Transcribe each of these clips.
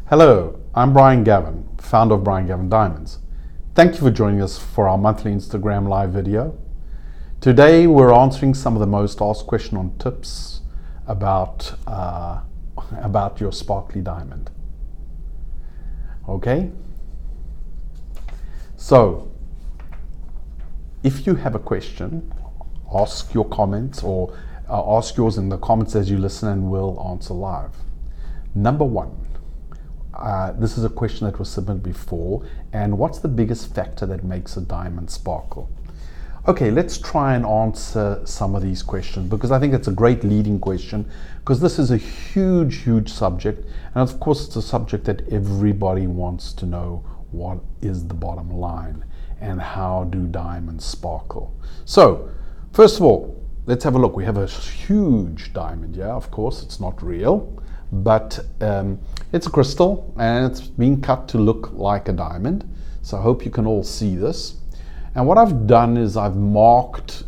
Hello, I'm Brian Gavin, founder of Brian Gavin Diamonds. Thank you for joining us for our monthly Instagram live video. Today we're answering some of the most asked questions on tips about your sparkly diamond. Okay? So, if you have a question, ask your comments or ask yours in the comments as you listen and we'll answer live. Number one. This is a question that was submitted before, and what's the biggest factor that makes a diamond sparkle? Okay, let's try and answer some of these questions because I think it's a great leading question because this is a huge subject, and of course it's a subject that everybody wants to know what is the bottom line and how do diamonds sparkle. So first of all, let's have a look. We have a huge diamond. Yeah, of course it's not real, but it's a crystal and it's been cut to look like a diamond. So I hope you can all see this. And what I've done is I've marked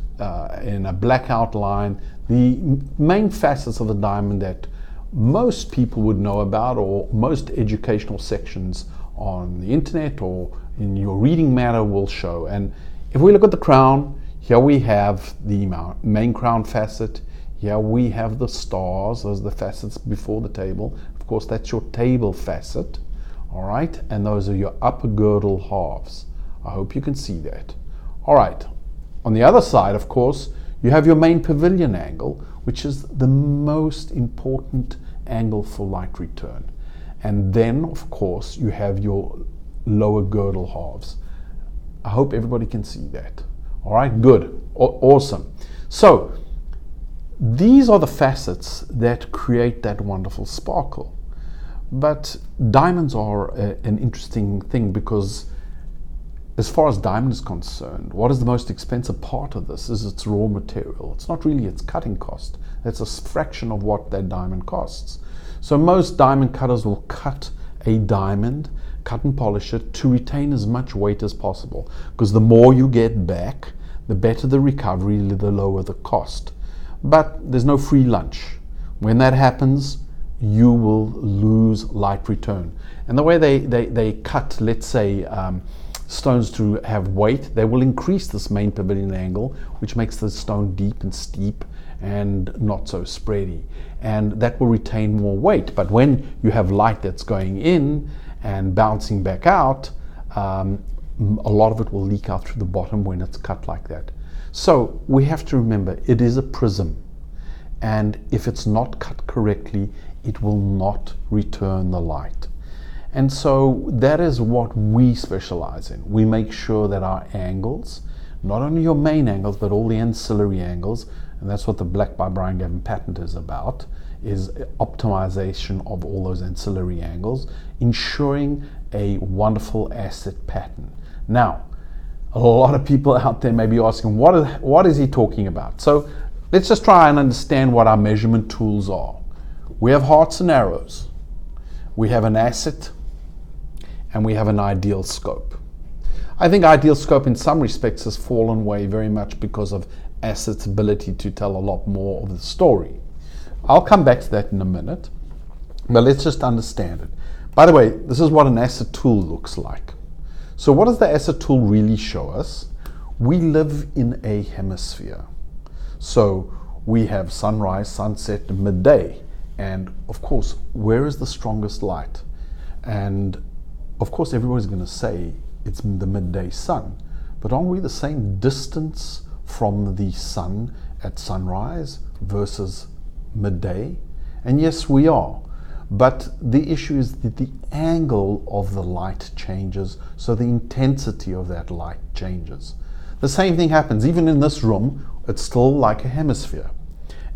in a black outline the main facets of the diamond that most people would know about, or most educational sections on the internet or in your reading matter will show. And if we look at the crown, here we have the main crown facet. Here we have the stars, those are the facets before the table. Of course, that's your table facet, all right? And those are your upper girdle halves. I hope you can see that. All right, on the other side, of course, you have your main pavilion angle, which is the most important angle for light return. And then, of course, you have your lower girdle halves. I hope everybody can see that. All right, good, awesome. So, these are the facets that create that wonderful sparkle. But diamonds are an interesting thing because as far as diamond is concerned, what is the most expensive part of this is its raw material. It's not really its cutting cost. It's a fraction of what that diamond costs. So most diamond cutters will cut a diamond, cut and polish it to retain as much weight as possible, because the more you get back, the better the recovery, the lower the cost. But there's no free lunch. When that happens, you will lose light return. And the way they cut, let's say, stones to have weight, they will increase this main pavilion angle, which makes the stone deep and steep and not so spready. And that will retain more weight. But when you have light that's going in and bouncing back out, a lot of it will leak out through the bottom when it's cut like that. So we have to remember it is a prism, and if it's not cut correctly, it will not return the light. And so that is what we specialize in. We make sure that our angles, not only your main angles, but all the ancillary angles, and that's what the Black by Brian Gavin patent is about, is optimization of all those ancillary angles, ensuring a wonderful asset pattern. Now, a lot of people out there may be asking, what is he talking about? So let's just try and understand what our measurement tools are. We have hearts and arrows. We have an asset, and we have an ideal scope. I think ideal scope in some respects has fallen away very much because of asset's ability to tell a lot more of the story. I'll come back to that in a minute, but let's just understand it. By the way, this is what an asset tool looks like. So what does the asset tool really show us? We live in a hemisphere. So we have sunrise, sunset, and midday. And of course, where is the strongest light? And of course, everybody's going to say it's the midday sun. But aren't we the same distance from the sun at sunrise versus midday? And yes, we are. But the issue is that the angle of the light changes, so the intensity of that light changes. The same thing happens, even in this room, it's still like a hemisphere.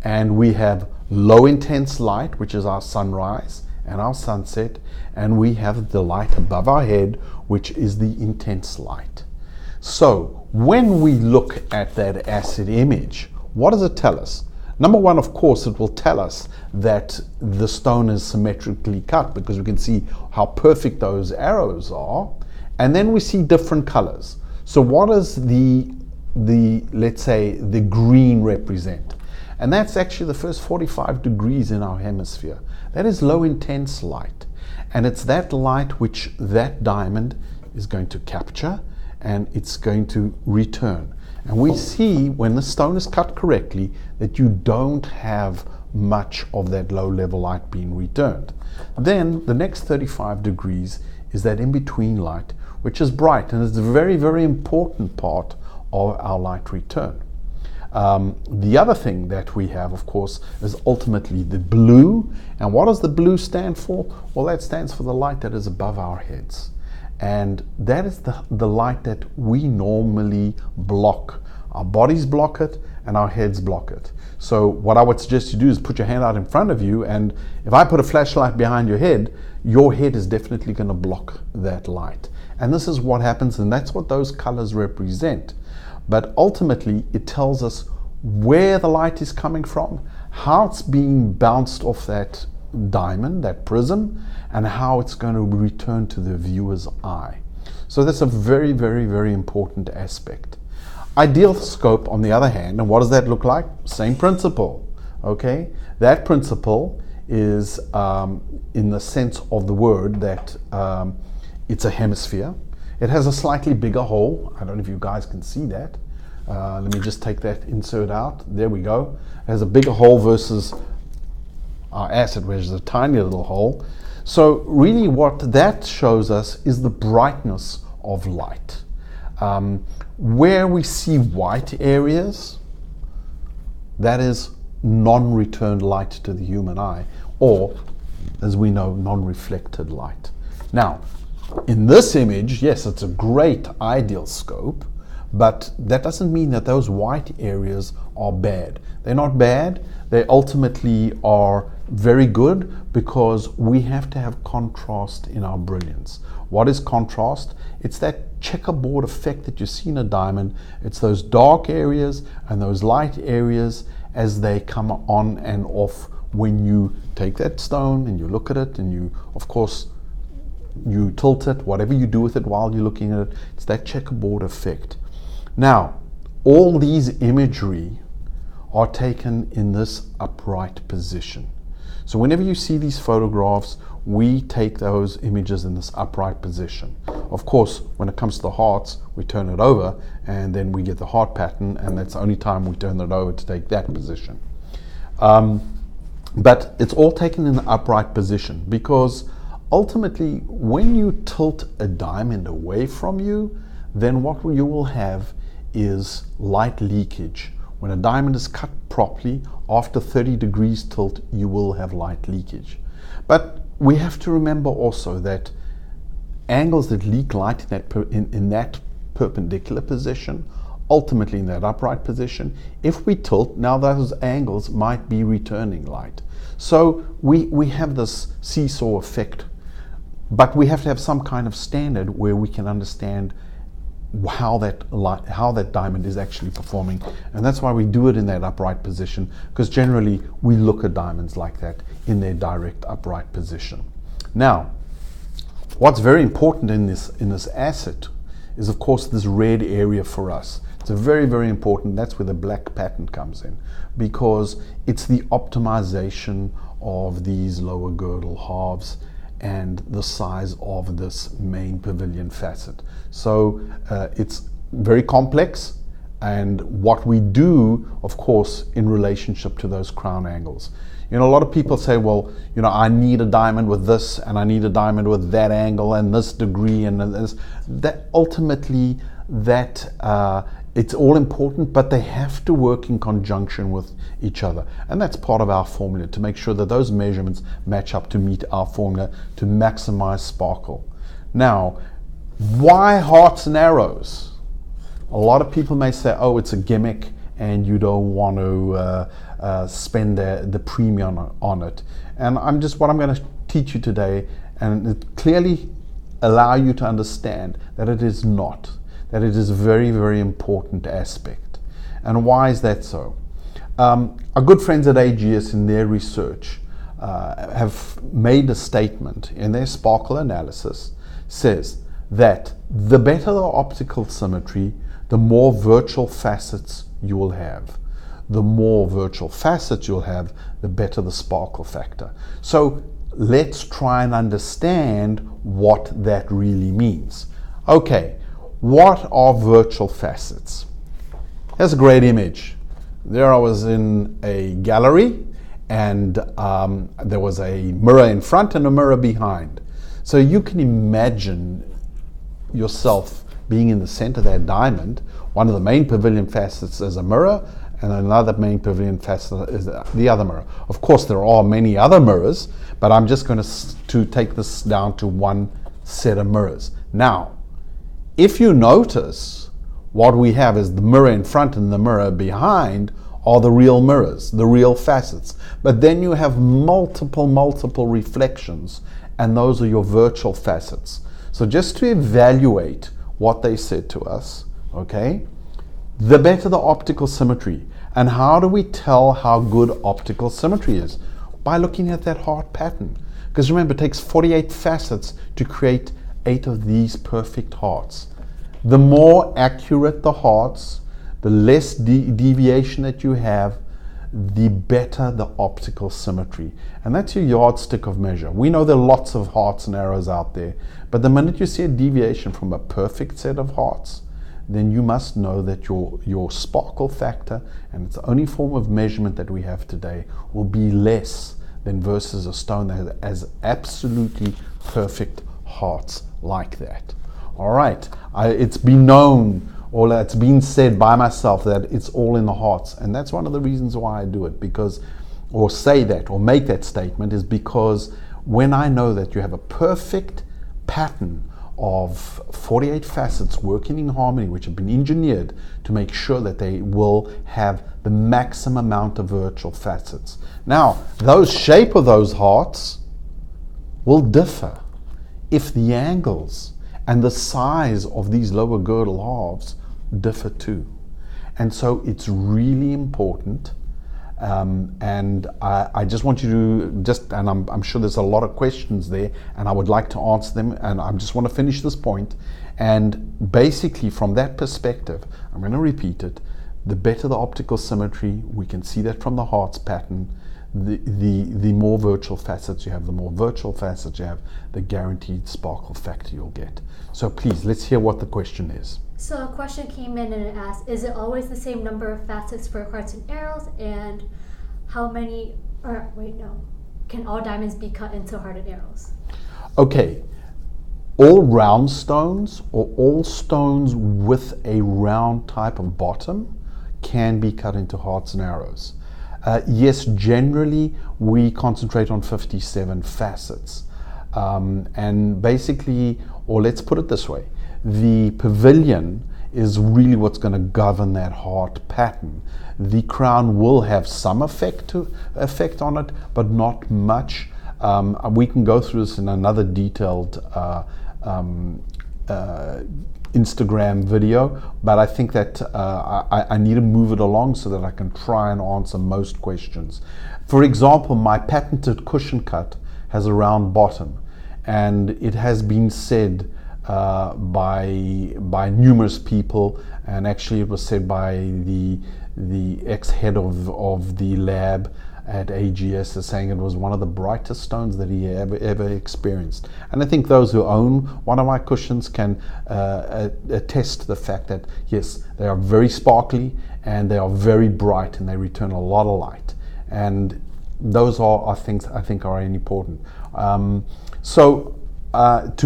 And we have low intense light, which is our sunrise and our sunset, and we have the light above our head, which is the intense light. So when we look at that asset image, what does it tell us? Number one, of course, it will tell us that the stone is symmetrically cut because we can see how perfect those arrows are. And then we see different colors. So what does the let's say, the green represent? And that's actually the first 45 degrees in our hemisphere. That is low intense light. And it's that light which that diamond is going to capture, and it's going to return. And we see when the stone is cut correctly that you don't have much of that low level light being returned. Then the next 35 degrees is that in-between light, which is bright, and it's a very, very important part of our light return. The other thing that we have, of course, is ultimately the blue. And what does the blue stand for? Well, that stands for the light that is above our heads. And that is the light that we normally block. Our bodies block it and our heads block it. So what I would suggest you do is put your hand out in front of you, and if I put a flashlight behind your head is definitely going to block that light. And this is what happens, and that's what those colors represent. But ultimately, it tells us where the light is coming from, how it's being bounced off that diamond, that prism, and how it's going to return to the viewer's eye. So that's a very, very, very important aspect. Ideal scope, on the other hand, and what does that look like? Same principle, okay? That principle is in the sense of the word that it's a hemisphere. It has a slightly bigger hole. I don't know if you guys can see that. Let me just take that insert out. There we go. It has a bigger hole versus our acid, which is a tiny little hole. So really what that shows us is the brightness of light. Where we see white areas, that is non-returned light to the human eye, or as we know, non-reflected light. Now, in this image, yes, it's a great ideal scope, but that doesn't mean that those white areas are bad. They're not bad. They ultimately are very good because we have to have contrast in our brilliance. What is contrast? It's that checkerboard effect that you see in a diamond. It's those dark areas and those light areas as they come on and off when you take that stone and you look at it and you, of course, you tilt it, whatever you do with it while you're looking at it, it's that checkerboard effect. Now, all these imagery are taken in this upright position. So whenever you see these photographs, we take those images in this upright position. Of course, when it comes to the hearts, we turn it over and then we get the heart pattern, and that's the only time we turn it over to take that position. But it's all taken in the upright position because ultimately, when you tilt a diamond away from you, then what you will have is light leakage. When a diamond is cut properly, after 30 degrees tilt, you will have light leakage. But we have to remember also that angles that leak light in that perpendicular position, ultimately in that upright position, if we tilt, now those angles might be returning light. So we have this seesaw effect, but we have to have some kind of standard where we can understand how that diamond is actually performing, and that's why we do it in that upright position, because generally we look at diamonds like that in their direct upright position. Now, what's very important in this asset is, of course, this red area for us. It's a very, very important. That's where the black pattern comes in, because it's the optimization of these lower girdle halves and the size of this main pavilion facet. So it's very complex, and what we do, of course, in relationship to those crown angles. You know, a lot of people say, well, you know, I need a diamond with this, and I need a diamond with that angle and this degree and this. That ultimately, it's all important, but they have to work in conjunction with each other. And that's part of our formula, to make sure that those measurements match up to meet our formula to maximize sparkle. Now, why hearts and arrows? A lot of people may say, oh, it's a gimmick and you don't want to spend the premium on it. And what I'm going to teach you today, and it clearly allow you to understand that it is not. That it is a very, very important aspect. And why is that so? Our good friends at AGS in their research have made a statement in their sparkle analysis, says that the better the optical symmetry, the more virtual facets you will have. The more virtual facets you'll have, the better the sparkle factor. So let's try and understand what that really means. Okay, what are virtual facets? Here's a great image. There I was in a gallery, and there was a mirror in front and a mirror behind. So you can imagine yourself being in the center of that diamond. One of the main pavilion facets is a mirror, and another main pavilion facet is the other mirror. Of course, there are many other mirrors, but I'm just going to take this down to one set of mirrors. Now, if you notice, what we have is the mirror in front and the mirror behind are the real mirrors, the real facets. But then you have multiple reflections, and those are your virtual facets. So just to evaluate what they said to us, okay, the better the optical symmetry. And how do we tell how good optical symmetry is? By looking at that heart pattern. Because remember, it takes 48 facets to create 8 of these perfect hearts. The more accurate the hearts, the less deviation that you have, the better the optical symmetry. And that's your yardstick of measure. We know there are lots of hearts and arrows out there, but the minute you see a deviation from a perfect set of hearts, then you must know that your sparkle factor, and it's the only form of measurement that we have today, will be less than versus a stone that has absolutely perfect hearts like that. All right, it's been known, or it's been said by myself, that it's all in the hearts, and that's one of the reasons why I do it, because, or say that, or make that statement, is because when I know that you have a perfect pattern of 48 facets working in harmony, which have been engineered to make sure that they will have the maximum amount of virtual facets. Now, those shape of those hearts will differ if the angles and the size of these lower girdle halves differ too. And so it's really important, and I just want you to and I'm sure there's a lot of questions there, and I would like to answer them, and I just want to finish this point. And basically from that perspective, I'm going to repeat it, the better the optical symmetry, we can see that from the hearts pattern, the more virtual facets you have, the more virtual facets you have, the guaranteed sparkle factor you'll get. So please, let's hear what the question is. So a question came in and it asked, is it always the same number of facets for hearts and arrows? And how many, or wait, no, can all diamonds be cut into heart and arrows? Okay, all round stones, or all stones with a round type of bottom, can be cut into hearts and arrows. Yes, generally we concentrate on 57 facets. And basically, or let's put it this way, the pavilion is really what's going to govern that heart pattern. The crown will have some effect on it, but not much. We can go through this in another detailed Instagram video, but I think that I need to move it along so that I can try and answer most questions. For example, my patented cushion cut has a round bottom, and it has been said by numerous people, and actually it was said by the ex-head of the lab at AGS, as saying it was one of the brightest stones that he ever experienced. And I think those who own one of my cushions can attest to the fact that yes, they are very sparkly and they are very bright and they return a lot of light. And those are things I think are important. To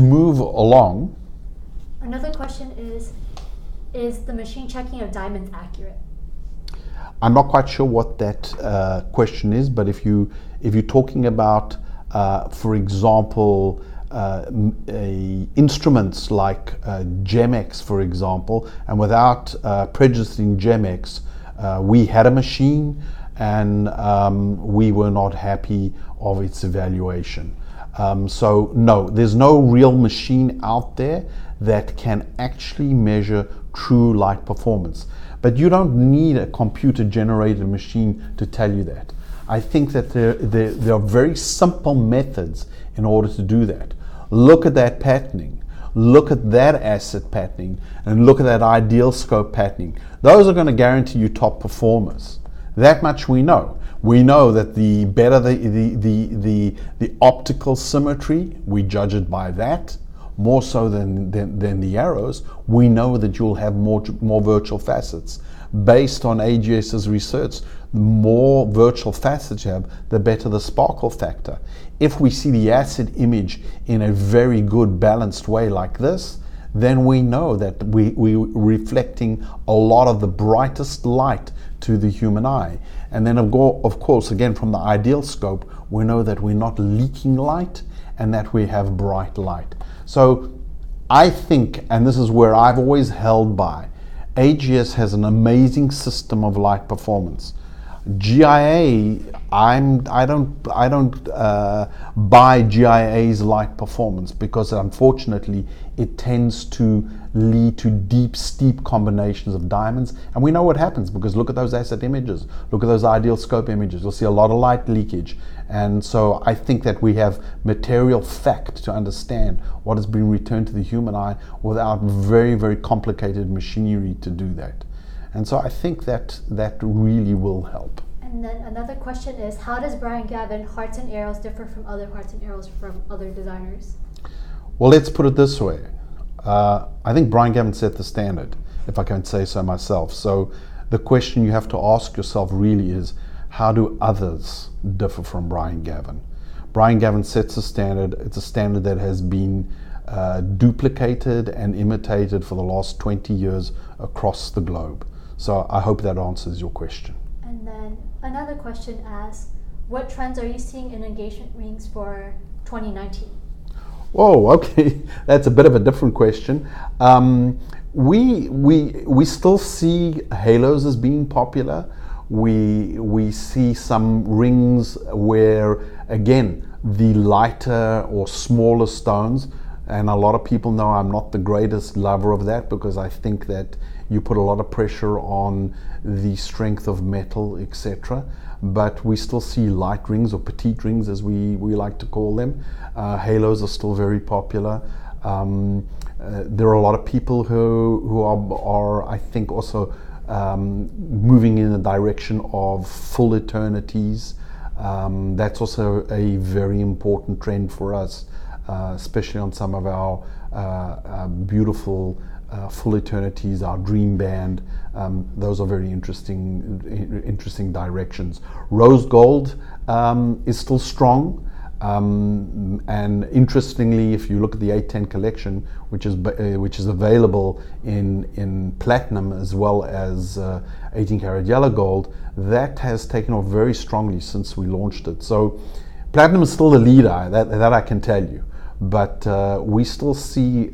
move along. Another question is the machine checking of diamonds accurate? I'm not quite sure what that question is, but if you're talking about, for example, instruments like Gemex, for example, and without prejudicing Gemex, we had a machine and we were not happy of its evaluation. So no, there's no real machine out there that can actually measure true light performance. But you don't need a computer generated machine to tell you that. I think that there are very simple methods in order to do that. Look at that patterning, look at that asset patterning, and look at that ideal scope patterning. Those are going to guarantee you top performers. That much we know. We know that the better the optical symmetry, we judge it by that, more so than the arrows. We know that you'll have more virtual facets. Based on AGS's research, the more virtual facets you have, the better the sparkle factor. If we see the acid image in a very good balanced way like this, then we know that we're reflecting a lot of the brightest light to the human eye. And then of course, again, from the ideal scope, we know that we're not leaking light and that we have bright light. So I think, and this is where I've always held by, AGS has an amazing system of light performance. GIA, I don't buy GIA's light performance because unfortunately it tends to lead to deep, steep combinations of diamonds, and we know what happens because look at those asset images, look at those ideal scope images. You'll see a lot of light leakage, and so I think that we have material fact to understand what is being returned to the human eye without very, very complicated machinery to do that. And so I think that really will help. And then another question is, how does Brian Gavin Hearts and Arrows differ from other Hearts and Arrows from other designers? Well, let's put it this way. I think Brian Gavin set the standard, if I can say so myself. So the question you have to ask yourself really is, how do others differ from Brian Gavin? Brian Gavin sets a standard. It's a standard that has been duplicated and imitated for the last 20 years across the globe. So I hope that answers your question. And then another question asks, what trends are you seeing in engagement rings for 2019? Whoa, okay, that's a bit of a different question. We still see halos as being popular. We see some rings where, again, the lighter or smaller stones, and a lot of people know I'm not the greatest lover of that because I think that you put a lot of pressure on the strength of metal, etc. But we still see light rings, or petite rings as we like to call them. Halos are still very popular. There are a lot of people who are I think also moving in the direction of full eternities. That's also a very important trend for us, especially on some of our beautiful full eternities, our dream band. Those are very interesting directions. Rose gold is still strong, and interestingly, if you look at the 810 collection, which is available in platinum as well as 18 karat yellow gold, that has taken off very strongly since we launched it. So platinum is still the leader, that I can tell you. But we still see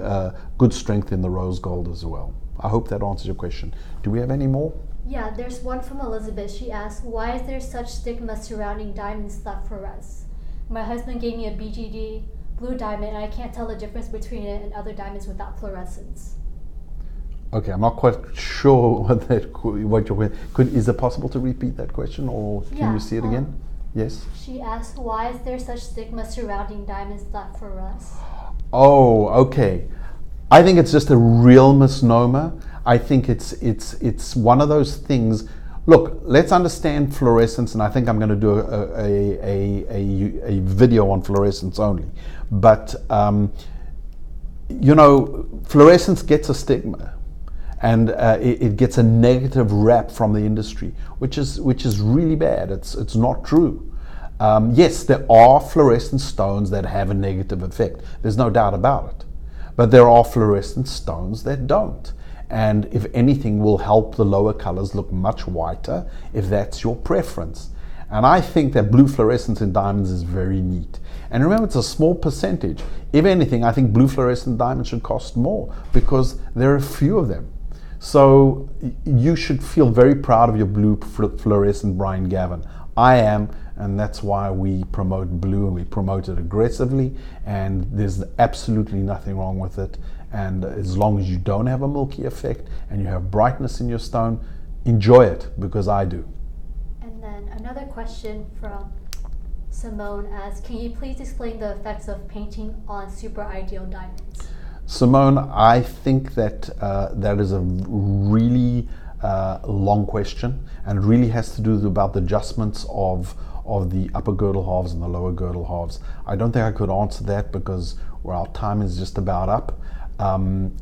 good strength in the rose gold as well. I hope that answers your question. Do we have any more? Yeah, there's one from Elizabeth. She asks, why is there such stigma surrounding diamonds that fluoresce? My husband gave me a BGD blue diamond and I can't tell the difference between it and other diamonds without fluorescence. Okay, I'm not quite sure is it possible to repeat that question, or can you see it again? Yes. She asks, why is there such stigma surrounding diamonds that fluoresce? Oh, okay. I think it's just a real misnomer. I think it's one of those things. Look, let's understand fluorescence, and I think I'm going to do a video on fluorescence only. But fluorescence gets a stigma, and it gets a negative rap from the industry, which is really bad. It's not true. Yes, there are fluorescent stones that have a negative effect. There's no doubt about it. But there are fluorescent stones that don't. And if anything, will help the lower colors look much whiter if that's your preference. And I think that blue fluorescence in diamonds is very neat. And remember, it's a small percentage. If anything, I think blue fluorescent diamonds should cost more because there are a few of them. So you should feel very proud of your blue fluorescent Brian Gavin. I am, and that's why we promote blue, and we promote it aggressively, and there's absolutely nothing wrong with it. And as long as you don't have a milky effect and you have brightness in your stone, enjoy it, because I do. And then another question from Simone asks, can you please explain the effects of painting on super ideal diamonds? Simone, I think that that is a really long question, and it really has to do about the adjustments of the upper girdle halves and the lower girdle halves. I don't think I could answer that because our time is just about up.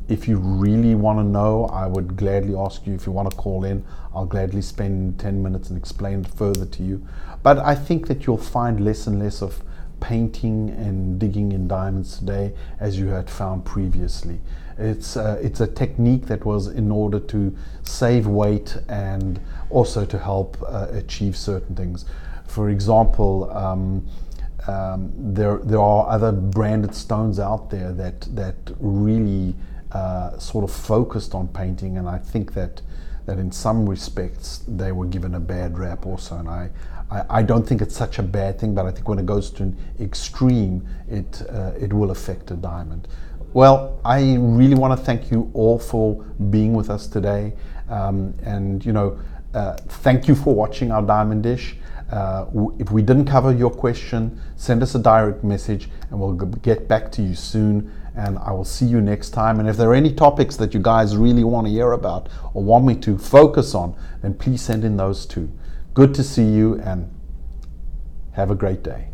If you really want to know, I would gladly ask you if you want to call in. I'll gladly spend 10 minutes and explain it further to you. But I think that you'll find less and less of painting and digging in diamonds today as you had found previously. It's a technique that was in order to save weight and also to help achieve certain things. For example, there are other branded stones out there that really sort of focused on painting, and I think that in some respects they were given a bad rap also, and I don't think it's such a bad thing, but I think when it goes to an extreme, it will affect a diamond. Well, I really want to thank you all for being with us today, and thank you for watching our Diamond Dish. If we didn't cover your question, send us a direct message and we'll get back to you soon, and I will see you next time. And if there are any topics that you guys really want to hear about or want me to focus on, then please send in those too. Good to see you, and have a great day.